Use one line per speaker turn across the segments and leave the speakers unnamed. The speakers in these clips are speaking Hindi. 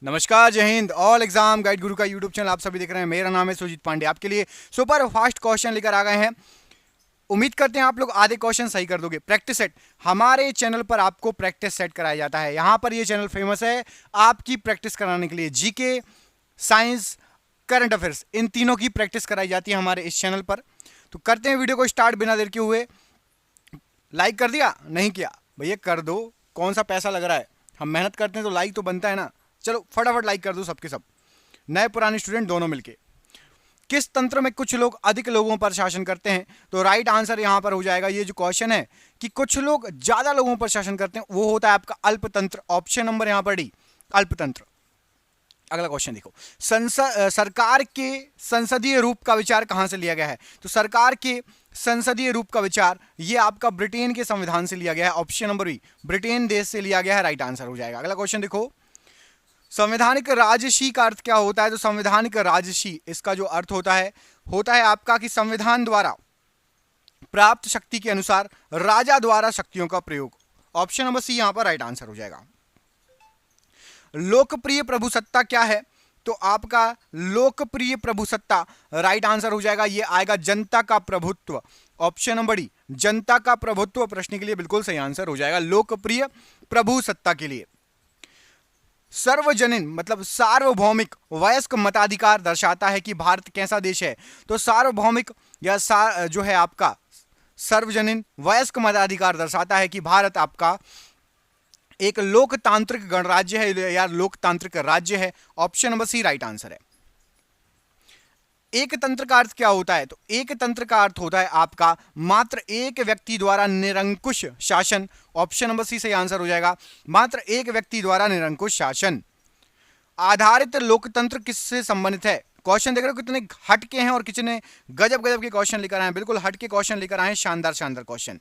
नमस्कार, जय हिंद। ऑल एग्जाम गाइड गुरु का यूट्यूब चैनल आप सभी देख रहे हैं। मेरा नाम है सुजीत पांडे। आपके लिए सुपर फास्ट क्वेश्चन लेकर आ गए हैं। उम्मीद करते हैं आप लोग आधे क्वेश्चन सही कर दोगे। प्रैक्टिस सेट, हमारे चैनल पर आपको प्रैक्टिस सेट कराया जाता है। यहां पर ये चैनल फेमस है आपकी प्रैक्टिस कराने के लिए। जीके, साइंस, करंट अफेयर्स, इन तीनों की प्रैक्टिस कराई जाती है हमारे इस चैनल पर। तो करते हैं वीडियो को स्टार्ट बिना देर के हुए। लाइक कर दिया? नहीं किया भैया कर दो, कौन सा पैसा लग रहा है। हम मेहनत करते हैं तो लाइक तो बनता है ना। चलो फटाफट लाइक कर दो सबके सब, नए पुराने स्टूडेंट दोनों मिलके। किस तंत्र में कुछ लोग अधिक लोगों पर शासन करते हैं? तो राइट आंसर यहां पर हो जाएगा, ये जो क्वेश्चन है कि कुछ लोग ज्यादा लोगों पर शासन करते हैं, वो होता है आपका अल्पतंत्र। ऑप्शन नंबर यहां पर डी, अल्पतंत्र। अगला क्वेश्चन देखो, सरकार के संसदीय रूप का विचार कहां से लिया गया है? तो सरकार के संसदीय रूप का विचार ये आपका ब्रिटेन के संविधान से लिया गया है। ऑप्शन नंबर बी, ब्रिटेन देश से लिया गया है, राइट आंसर हो जाएगा। अगला क्वेश्चन देखो, संवैधानिक राजसी का अर्थ क्या होता है? तो संवैधानिक राजसी, इसका जो अर्थ होता है आपका कि संविधान द्वारा प्राप्त शक्ति के अनुसार राजा द्वारा शक्तियों का प्रयोग। ऑप्शन नंबर सी यहां पर राइट आंसर हो जाएगा। लोकप्रिय प्रभुसत्ता क्या है? तो आपका लोकप्रिय प्रभुसत्ता राइट आंसर हो जाएगा, ये आएगा जनता का प्रभुत्व। ऑप्शन नंबर डी, जनता का प्रभुत्व प्रश्न के लिए बिल्कुल सही आंसर हो जाएगा, लोकप्रिय प्रभुसत्ता के लिए। सार्वजनीन मतलब सार्वभौमिक वयस्क मताधिकार दर्शाता है कि भारत कैसा देश है? तो सार्वभौमिक या जो है आपका सार्वजनीन वयस्क मताधिकार दर्शाता है कि भारत आपका एक लोकतांत्रिक गणराज्य है या लोकतांत्रिक राज्य है। Option number C right answer है। एक तंत्र का अर्थ क्या होता है? तो एक तंत्र का अर्थ होता है आपका मात्र एक व्यक्ति द्वारा निरंकुश शासन। ऑप्शन नंबर सी सही आंसर हो जाएगा, मात्र एक व्यक्ति द्वारा निरंकुश शासन। आधारित लोकतंत्र किससे संबंधित है? क्वेश्चन देख रहे हो कितने हटके हैं और कितने गजब गजब के क्वेश्चन लेकर आए हैं। बिल्कुल हटके क्वेश्चन लेकर आए हैं, शानदार शानदार क्वेश्चन।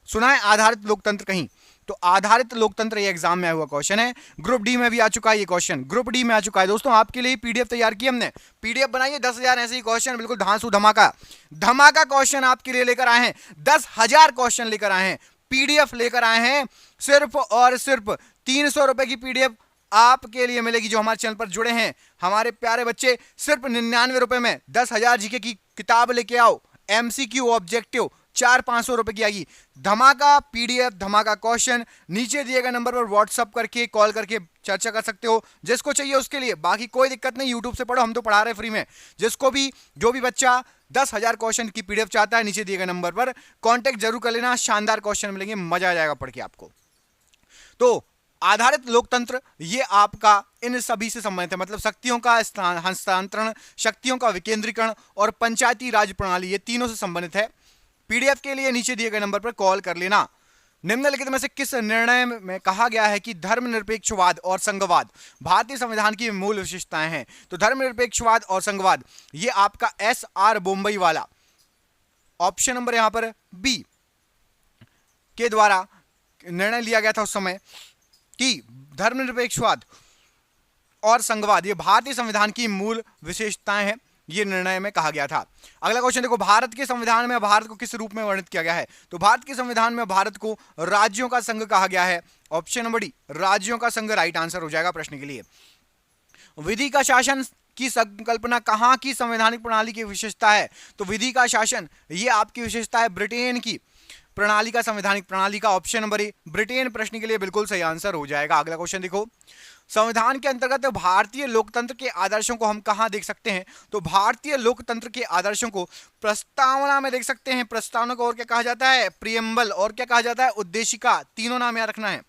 सुना है आधारित लोकतंत्र कहीं? तो आधारित लोकतंत्र ये एग्जाम में आया हुआ क्वेश्चन है। ग्रुप डी में भी आ चुका है ये क्वेश्चन, ग्रुप डी में आ चुका है। दोस्तों आपके लिए पीडीएफ तैयार की हमने, पीडीएफ बनाइए 10,000 ऐसे ही क्वेश्चन, बिल्कुल धांसू धमाका धमाका क्वेश्चन आपके लिए लेकर आए हैं। 10,000 क्वेश्चन लेकर आए हैं, पीडीएफ लेकर आए हैं। सिर्फ और सिर्फ 300 रुपए की पीडीएफ आपके लिए मिलेगी। जो हमारे चैनल पर जुड़े हैं हमारे प्यारे बच्चे, सिर्फ 99 रुपए में 10,000 जीके की किताब लेके आओ। एमसीक्यू ऑब्जेक्टिव 400-500 रुपए की आएगी। धमाका पीडीएफ, धमाका क्वेश्चन, नीचे दिए गए नंबर पर व्हाट्सअप करके कॉल करके चर्चा कर सकते हो जिसको चाहिए उसके लिए। बाकी कोई दिक्कत नहीं, यूट्यूब से पढ़ो, हम तो पढ़ा रहे फ्री में। जिसको भी जो भी बच्चा 10,000 क्वेश्चन की पीडीएफ चाहता है, नीचे दिए गए नंबर पर कॉन्टेक्ट जरूर कर लेना। शानदार क्वेश्चन मिलेंगे, मजा आ जाएगा पढ़ के आपको। तो आधारित लोकतंत्र ये आपका इन सभी से संबंधित है, मतलब शक्तियों का हस्तांतरण, शक्तियों का विकेंद्रीकरण और पंचायती राज प्रणाली, ये तीनों से संबंधित है। पीडीएफ के लिए नीचे दिए गए नंबर पर कॉल कर लेना। निम्नलिखित में से किस निर्णय में कहा गया है कि धर्मनिरपेक्षवाद और संघवाद भारतीय संविधान की मूल विशेषताएं हैं? तो धर्मनिरपेक्षवाद और संघवाद ये आपका SR बोम्बई वाला, ऑप्शन नंबर यहां पर बी के द्वारा निर्णय लिया गया था उस समय कि धर्मनिरपेक्षवाद और संघवाद ये भारतीय संविधान की मूल विशेषताएं हैं, ये निर्णय में कहा गया था। अगला क्वेश्चन देखो, भारत के संविधान में भारत को किस रूप में वर्णित किया गया है? तो भारत के संविधान में भारत को राज्यों का संघ कहा गया है। ऑप्शन नंबर डी, राज्यों का संघ राइट आंसर हो जाएगा प्रश्न के लिए। विधि का शासन की संकल्पना कहां की संवैधानिक प्रणाली की विशेषता है? तो विधि का शासन ये आपकी विशेषता है ब्रिटेन की प्रणाली का, संवैधानिक प्रणाली का। ऑप्शन नंबर ए ब्रिटेन प्रश्न के लिए बिल्कुल सही आंसर हो जाएगा। अगला क्वेश्चन देखो, संविधान के अंतर्गत भारतीय लोकतंत्र के आदर्शों को हम कहां देख सकते हैं? तो भारतीय लोकतंत्र के आदर्शों को प्रस्तावना में देख सकते हैं। प्रस्तावना को और क्या कहा जाता है? प्रियम्बल, और क्या कहा जाता है? उद्देशिका। तीनों नाम याद रखना है।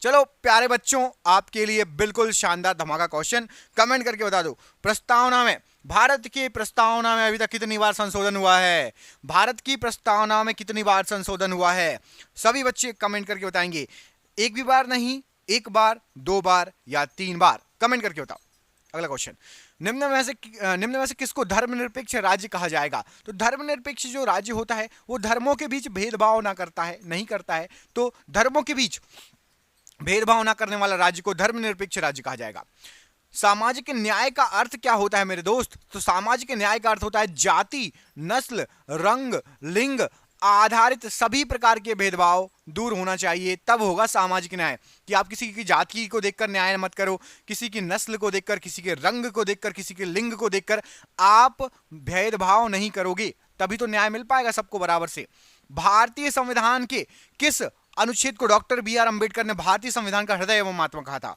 चलो प्यारे बच्चों, आपके लिए बिल्कुल शानदार धमाका क्वेश्चन, कमेंट करके बता दो, प्रस्तावना में, भारत की प्रस्तावना में अभी तक कितनी बार संशोधन हुआ है? भारत की प्रस्तावना में कितनी बार संशोधन हुआ है? सभी बच्चे कमेंट करके बताएंगे। एक भी बार नहीं, एक बार, 2 बार या 3 बार, कमेंट करके बताओ। अगला क्वेश्चन, निम्न में से किसको धर्मनिरपेक्ष राज्य कहा जाएगा? तो धर्मनिरपेक्ष जो राज्य होता है वो धर्मों के बीच भेदभाव ना करता है, नहीं करता है, तो धर्मों के बीच भेदभाव ना करने वाला राज्य को धर्मनिरपेक्ष राज्य कहा जाएगा। सामाजिक न्याय का अर्थ क्या होता है मेरे दोस्त? तो सामाजिक न्याय का अर्थ होता है जाति, नस्ल, रंग, लिंग आधारित सभी प्रकार के भेदभाव दूर होना चाहिए, तब होगा सामाजिक न्याय। कि आप किसी की जाति को देखकर न्याय मत करो, किसी की नस्ल को देखकर, किसी के रंग को देखकर, किसी के लिंग को देखकर आप भेदभाव नहीं करोगे, तभी तो न्याय मिल पाएगा सबको बराबर से। भारतीय संविधान के किस अनुच्छेद को डॉक्टर बी आर अंबेडकर ने भारतीय संविधान का हृदय एवं आत्मा कहा था?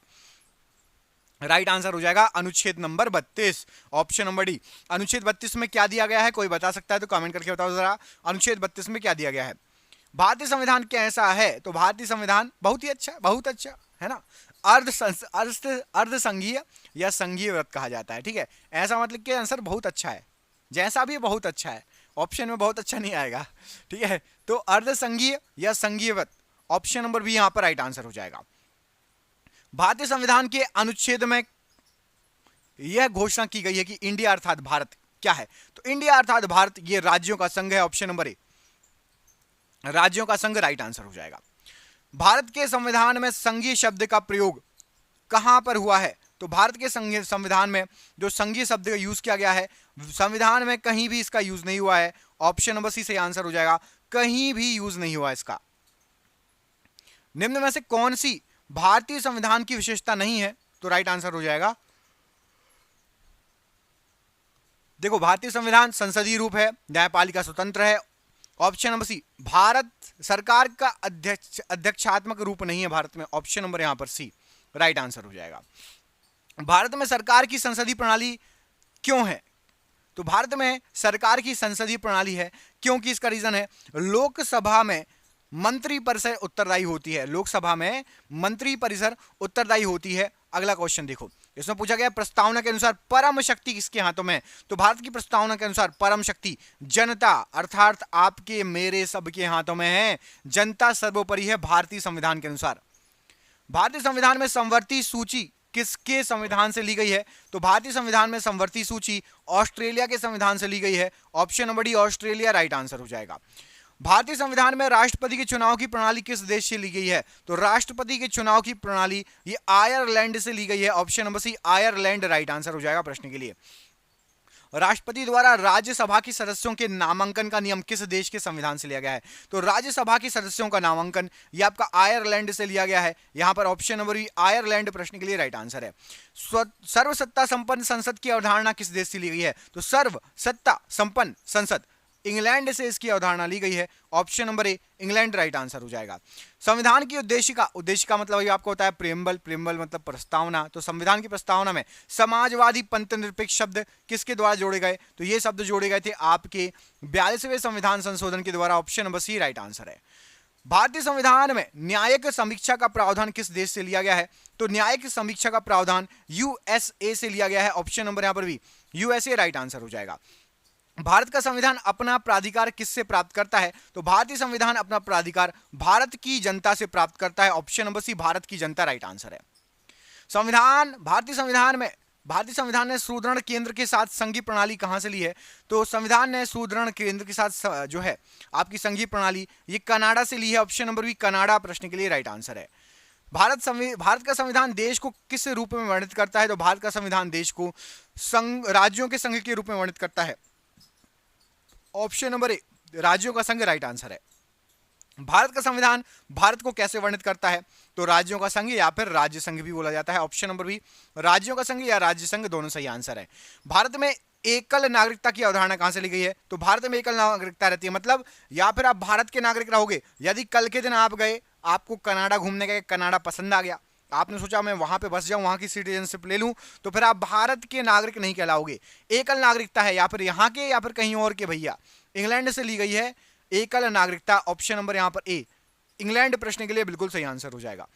राइट आंसर हो जाएगा अनुच्छेद नंबर 32, ऑप्शन नंबर डी। अनुच्छेद 32 में क्या दिया गया है, कोई बता सकता है तो कमेंट करके बताओ जरा, अनुच्छेद 32 में क्या दिया गया है? भारतीय संविधान कैसा है? तो भारतीय संविधान बहुत ही अच्छा, बहुत अच्छा है ना। अर्ध संघीय या संघीय व्रत कहा जाता है, ठीक है। ऐसा मतलब कि आंसर बहुत अच्छा है, जैसा भी बहुत अच्छा है, ऑप्शन में बहुत अच्छा नहीं आएगा, ठीक है। तो अर्ध संघीय या संघीय व्रत, ऑप्शन नंबर बी यहां पर राइट आंसर हो जाएगा। भारतीय संविधान के अनुच्छेद में यह घोषणा की गई है कि इंडिया अर्थात भारत क्या है? तो इंडिया अर्थात भारत ये राज्यों का संघ है, ऑप्शन नंबर ए, राज्यों का संघ राइट आंसर हो जाएगा। भारत के संविधान में संघीय शब्द का प्रयोग कहां पर हुआ है? तो भारत के संविधान में जो संघीय शब्द का यूज किया गया है, संविधान में कहीं भी इसका यूज नहीं हुआ है, ऑप्शन नंबर सी से आंसर हो जाएगा, कहीं भी यूज नहीं हुआ इसका। निम्न में से कौन सी भारतीय संविधान की विशेषता नहीं है? तो राइट आंसर हो जाएगा, देखो भारतीय संविधान संसदीय रूप है, न्यायपालिका स्वतंत्र है, ऑप्शन नंबर सी। भारत सरकार का अध्यक्षात्मक रूप नहीं है भारत में, ऑप्शन नंबर यहां पर सी राइट आंसर हो जाएगा। भारत में सरकार की संसदीय प्रणाली क्यों है? तो भारत में सरकार की संसदीय प्रणाली है क्योंकि इसका रीजन है लोकसभा में मंत्री परिषद उत्तरदायी होती है, लोकसभा में मंत्री परिषद उत्तरदायी होती है। अगला क्वेश्चन देखो, इसमें पूछा गया प्रस्तावना के अनुसार परम शक्ति किसके हाथों में? तो भारत की प्रस्तावना के अनुसार परम शक्ति जनता अर्थात आपके मेरे सबके हाथों में है, जनता सर्वोपरि है भारतीय संविधान के अनुसार। भारतीय संविधान में समवर्ती सूची किसके संविधान से ली गई है? तो भारतीय संविधान में समवर्ती सूची ऑस्ट्रेलिया के संविधान से ली गई है, option number D Australia right answer हो जाएगा। भारतीय संविधान में राष्ट्रपति के चुनाव की प्रणाली किस देश से ली गई है? तो राष्ट्रपति के चुनाव की प्रणाली ये आयरलैंड से ली गई है, option number C Ireland right answer हो जाएगा प्रश्न के लिए। राष्ट्रपति द्वारा राज्यसभा के सदस्यों के नामांकन का नियम किस देश के संविधान से लिया गया है? तो राज्यसभा के सदस्यों का नामांकन ये आपका आयरलैंड से लिया गया है, यहां पर ऑप्शन नंबर बी आयरलैंड प्रश्न के लिए राइट आंसर है। सर्वसत्ता संपन्न संसद की अवधारणा किस देश से ली गई है? तो सर्व सत्ता संपन्न संसद इंग्लैंड से इसकी अवधारणा ली गई है, option number A England right answer हो जाएगा। संविधान की उद्देशिका मतलब ये आपको होता है प्रेम्बल, प्रेम्बल मतलब प्रस्तावना। तो संविधान की प्रस्तावना में समाजवादी पंथ निरपेक्ष शब्द किसके द्वारा जोड़े गए? तो ये शब्द जोड़े गए थे आपके 42वें संविधान संशोधन के द्वारा, option number C right answer है। भारतीय संविधान में न्यायिक समीक्षा का प्रावधान किस देश से लिया गया है? तो न्यायिक समीक्षा का प्रावधान यूएसए से लिया गया है, ऑप्शन नंबर यहां पर भी यूएसए राइट आंसर हो जाएगा। भारत का संविधान अपना प्राधिकार किससे प्राप्त करता है? तो भारतीय संविधान अपना प्राधिकार भारत की जनता से प्राप्त करता है, ऑप्शन नंबर सी भारत की जनता राइट आंसर है। भारतीय संविधान ने सुदृढ़ केंद्र के साथ संघीय प्रणाली कहां से ली है? तो संविधान ने सुदृढ़ केंद्र के साथ जो है आपकी संघीय प्रणाली ये कनाडा से ली है, ऑप्शन नंबर बी कनाडा प्रश्न के लिए राइट आंसर है। भारत का संविधान देश को किस रूप में वर्णित करता है? तो भारत का संविधान देश को राज्यों के संघ के रूप में वर्णित करता है, ऑप्शन नंबर ए राज्यों का संघ राइट आंसर है। भारत का संविधान भारत को कैसे वर्णित करता है? तो राज्यों का संघ या फिर राज्य संघ भी बोला जाता है, ऑप्शन नंबर बी राज्यों का संघ या राज्य संघ दोनों सही आंसर है। भारत में एकल नागरिकता की अवधारणा कहां से ली गई है? तो भारत में एकल नागरिकता रहती है, मतलब या फिर आप भारत के नागरिक रहोगे, यदि कल के दिन आप गए, आपको कनाडा घूमने गए, कनाडा पसंद आ गया, आपने सोचा मैं वहां पे बस जाऊं, वहां की सिटीजनशिप ले लूं, तो फिर आप भारत के नागरिक नहीं कहलाओगे। एकल नागरिकता है या फिर यहाँ के या फिर कहीं और के, भैया इंग्लैंड से ली गई है एकल नागरिकता, ऑप्शन नंबर यहां पर ए इंग्लैंड प्रश्न के लिए बिल्कुल सही आंसर हो जाएगा।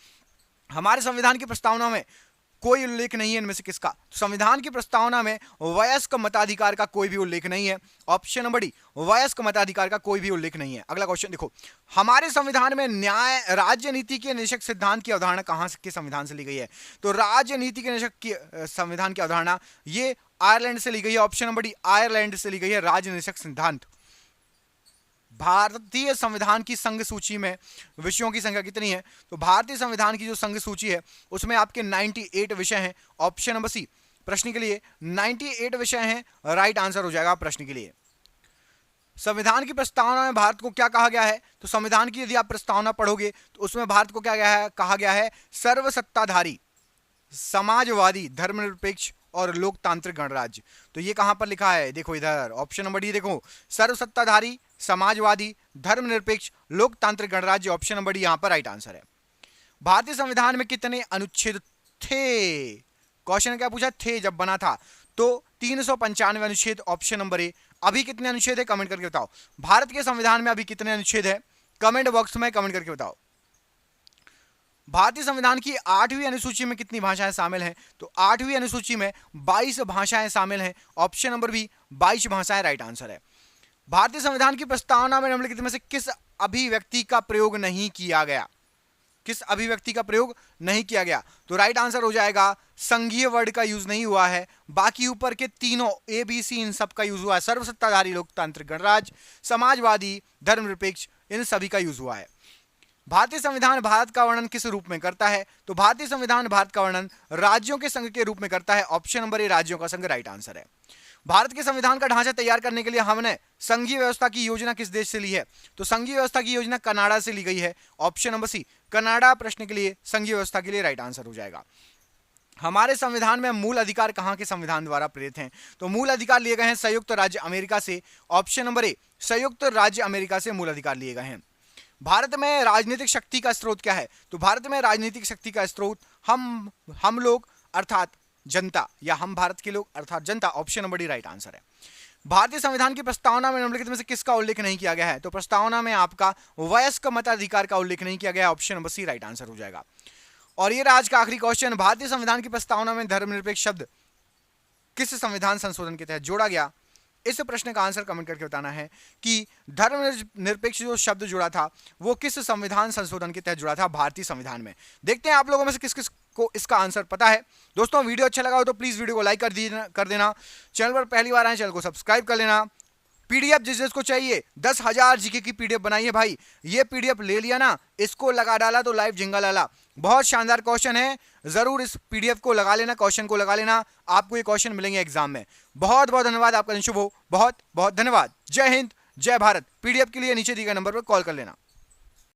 हमारे संविधान की प्रस्तावना में कोई उल्लेख नहीं है इनमें से किसका? संविधान की प्रस्तावना में वयस्क मताधिकार का कोई भी उल्लेख नहीं है, ऑप्शन नंबर डी वयस्क मताधिकार का कोई भी उल्लेख नहीं है। अगला क्वेश्चन देखो, हमारे संविधान में न्याय राजनीति के निषेध सिद्धांत की अवधारणा कहां के संविधान से ली गई है? तो राजनीति के निषेध की संविधान की अवधारणा ये आयरलैंड से ली गई है, ऑप्शन नंबर डी आयरलैंड से ली गई है राजनीतिक सिद्धांत। भारतीय संविधान की संघ सूची में विषयों की संख्या कितनी है? तो भारतीय संविधान की जो संघ सूची है उसमें आपके 98 विषय हैं, ऑप्शन नंबर सी प्रश्न के लिए 98 विषय हैं, राइट आंसर हो जाएगा प्रश्न के लिए। संविधान की प्रस्तावना में भारत को क्या कहा गया है? तो संविधान की यदि आप प्रस्तावना पढ़ोगे तो उसमें भारत को क्या कहा गया है? सर्वसत्ताधारी, समाजवादी, धर्मनिरपेक्ष और लोकतांत्रिक गणराज्य। तो ये कहां पर लिखा है? देखो इधर ऑप्शन नंबर डी देखो, सर्वसत्ताधारी, समाजवादी, धर्मनिरपेक्ष, लोकतांत्रिक गणराज्य। ऑप्शन नंबर डी यहां पर राइट आंसर है। भारतीय संविधान में कितने अनुच्छेद थे? क्वेश्चन क्या पूछा? थे जब बना था तो 395 अनुच्छेद। Option number A. अभी कितने अनुच्छेद है? कमेंट करके बताओ। भारत के संविधान में अभी कितने अनुच्छेद है? कमेंट बॉक्स में कमेंट करके बताओ। भारतीय संविधान की 8वीं अनुसूची में कितनी भाषाएं शामिल हैं? तो 8वीं अनुसूची में 22 भाषाएं शामिल हैं। ऑप्शन नंबर बी 22 भाषाएं राइट आंसर है। भारतीय संविधान की प्रस्तावना में निम्नलिखित में से किस अभिव्यक्ति का प्रयोग नहीं किया गया? किस अभिव्यक्ति का प्रयोग नहीं किया गया? तो राइट आंसर हो जाएगा संघीय वर्ड का यूज नहीं हुआ है। बाकी ऊपर के तीनों ए बी सी इन सब का यूज हुआ है। सर्वसत्ताधारी, लोकतांत्रिक गणराज्य, समाजवादी, धर्मनिरपेक्ष, इन सभी का यूज हुआ है। भारतीय संविधान भारत का वर्णन किस रूप में करता है? तो भारतीय संविधान भारत का वर्णन राज्यों के संघ के रूप में करता है। ऑप्शन नंबर ए राज्यों का संघ राइट आंसर है। भारत के संविधान का ढांचा तैयार करने के लिए हमने संघीय व्यवस्था की योजना किस देश से ली है? तो संघीय व्यवस्था की योजना कनाडा से ली गई है। ऑप्शन नंबर सी कनाडा प्रश्न के लिए संघीय व्यवस्था के लिए राइट आंसर हो जाएगा। हमारे संविधान में मूल अधिकार कहां के संविधान द्वारा प्रेरित हैं? तो मूल अधिकार लिए गए हैं संयुक्त राज्य अमेरिका से। ऑप्शन नंबर ए संयुक्त राज्य अमेरिका से मूल अधिकार लिए गए हैं। भारत में राजनीतिक शक्ति का स्रोत क्या है? तो भारत में राजनीतिक शक्ति का स्रोत हम लोग अर्थात जनता, या हम भारत के लोग अर्थात जनता। Option number D right answer है। भारतीय संविधान की प्रस्तावना में निम्नलिखित में से किसका उल्लेख नहीं किया गया है? तो प्रस्तावना में आपका वयस्क मताधिकार का उल्लेख नहीं किया गया है। Option number C right answer हो जाएगा। और ये आज का आखिरी क्वेश्चन, भारतीय संविधान की प्रस्तावना में धर्मनिरपेक्ष शब्द किस संविधान संशोधन के तहत जोड़ा गया? इस प्रश्न का आंसर कमेंट करके बताना है कि धर्मनिरपेक्ष जो शब्द जुड़ा था वो किस संविधान संशोधन के तहत जुड़ा था भारतीय संविधान में। देखते हैं आप लोगों में से किस किस को इसका आंसर पता है। दोस्तों वीडियो अच्छा लगा हो तो प्लीज वीडियो को लाइक कर देना। चैनल पर पहली बार आए चैनल को सब्सक्राइब कर लेना। पीडीएफ जिस जिसको चाहिए 10,000 जीके की पीडीएफ बनाइए भाई। ये पीडीएफ ले लिया ना, इसको लगा डाला तो लाइव झिंगा लाला। बहुत शानदार क्वेश्चन है, जरूर इस पीडीएफ को लगा लेना, क्वेश्चन को लगा लेना, आपको ये क्वेश्चन मिलेंगे एग्जाम में। बहुत बहुत धन्यवाद, आपका दिन शुभ हो। बहुत बहुत धन्यवाद। जय हिंद, जय भारत। पीडीएफ के लिए नीचे दिए गए नंबर पर कॉल कर लेना।